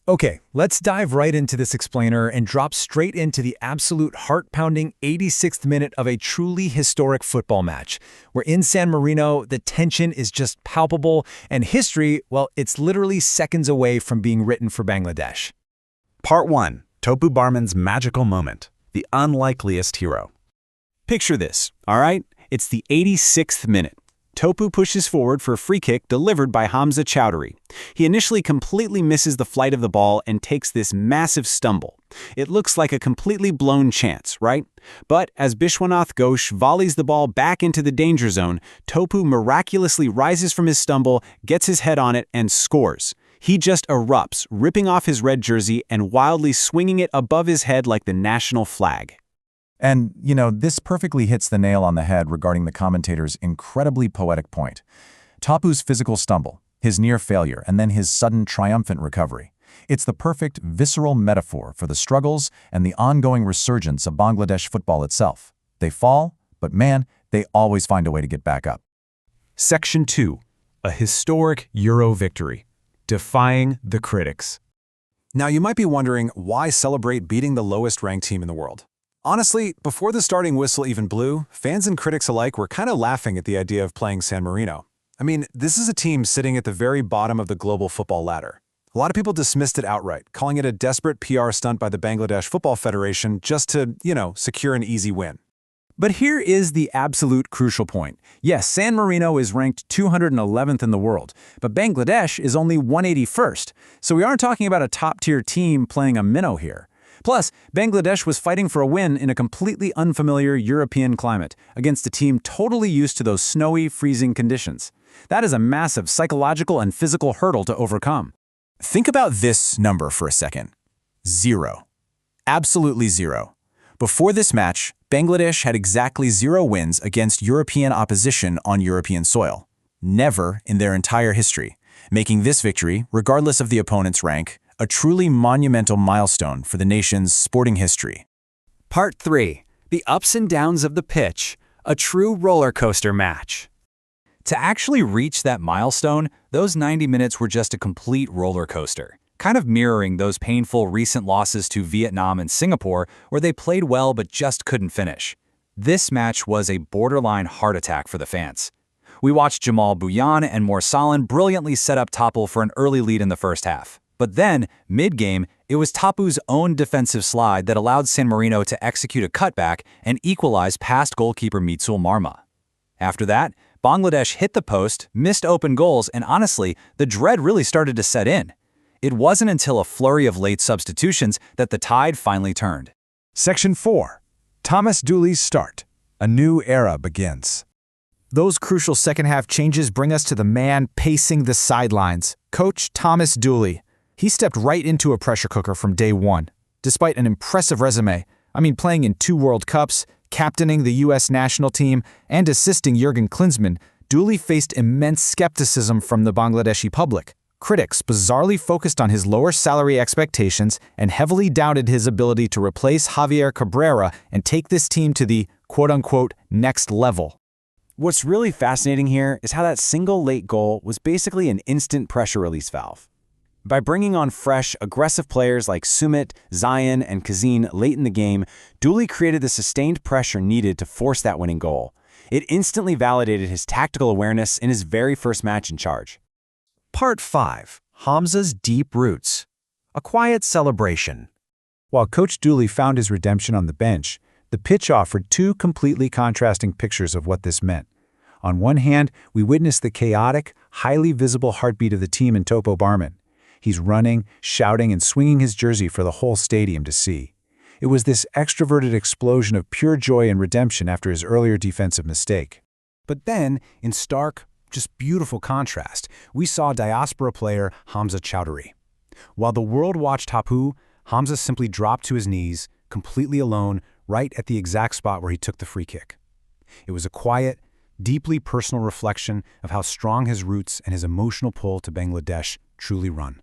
Okay, let's dive right into this explainer and drop straight into the absolute heart-pounding 86th minute of a truly historic football match. We're in San Marino, the tension is just palpable, and history, well, it's literally seconds away from being written for Bangladesh. Part 1. Topu Barman's magical moment. The unlikeliest hero. Picture this, all right? It's the 86th minute. Topu pushes forward for a free kick delivered by Hamza Chowdhury. He initially completely misses the flight of the ball and takes this massive stumble. It looks like a completely blown chance, right? But as Bishwanath Ghosh volleys the ball back into the danger zone, Topu miraculously rises from his stumble, gets his head on it, and scores. He just erupts, ripping off his red jersey and wildly swinging it above his head like the national flag. And, this perfectly hits the nail on the head regarding the commentator's incredibly poetic point. Topu's physical stumble, his near failure, and then his sudden triumphant recovery. It's the perfect visceral metaphor for the struggles and the ongoing resurgence of Bangladesh football itself. They fall, but man, they always find a way to get back up. Section 2. A historic Euro victory. Defying the critics. Now you might be wondering, why celebrate beating the lowest-ranked team in the world? Honestly, before the starting whistle even blew, fans and critics alike were kind of laughing at the idea of playing San Marino. I mean, this is a team sitting at the very bottom of the global football ladder. A lot of people dismissed it outright, calling it a desperate PR stunt by the Bangladesh Football Federation just to, secure an easy win. But here is the absolute crucial point. Yes, San Marino is ranked 211th in the world, but Bangladesh is only 181st, so we aren't talking about a top-tier team playing a minnow here. Plus, Bangladesh was fighting for a win in a completely unfamiliar European climate against a team totally used to those snowy, freezing conditions. That is a massive psychological and physical hurdle to overcome. Think about this number for a second. 0. Absolutely 0. Before this match, Bangladesh had exactly 0 wins against European opposition on European soil. Never in their entire history, making this victory, regardless of the opponent's rank, a truly monumental milestone for the nation's sporting history. Part 3. The ups and downs of the pitch. A true roller coaster match. To actually reach that milestone, those 90 minutes were just a complete roller coaster, kind of mirroring those painful recent losses to Vietnam and Singapore where they played well but just couldn't finish. This match was a borderline heart attack for the fans. We watched Jamal Bhuiyan and Morsalan brilliantly set up Topu for an early lead in the first half. But then, mid-game, it was Topu's own defensive slide that allowed San Marino to execute a cutback and equalize past goalkeeper Mitsul Marma. After that, Bangladesh hit the post, missed open goals, and honestly, the dread really started to set in. It wasn't until a flurry of late substitutions that the tide finally turned. Section 4. Thomas Dooley's start. A new era begins. Those crucial second-half changes bring us to the man pacing the sidelines, Coach Thomas Dooley. He stepped right into a pressure cooker from day one. Despite an impressive resume, playing in 2 World Cups, captaining the U.S. national team, and assisting Jurgen Klinsmann, Dooley faced immense skepticism from the Bangladeshi public. Critics bizarrely focused on his lower salary expectations and heavily doubted his ability to replace Javier Cabrera and take this team to the quote-unquote next level. What's really fascinating here is how that single late goal was basically an instant pressure release valve. By bringing on fresh, aggressive players like Sumit, Zayan, and Kazin late in the game, Dooley created the sustained pressure needed to force that winning goal. It instantly validated his tactical awareness in his very first match in charge. Part 5. Hamza's deep roots. A quiet celebration. While Coach Dooley found his redemption on the bench, the pitch offered 2 completely contrasting pictures of what this meant. On one hand, we witnessed the chaotic, highly visible heartbeat of the team in Topu Barman. He's running, shouting, and swinging his jersey for the whole stadium to see. It was this extroverted explosion of pure joy and redemption after his earlier defensive mistake. But then, in stark, just beautiful contrast, we saw diaspora player Hamza Chowdhury. While the world watched Topu, Hamza simply dropped to his knees, completely alone, right at the exact spot where he took the free kick. It was a quiet, deeply personal reflection of how strong his roots and his emotional pull to Bangladesh truly run.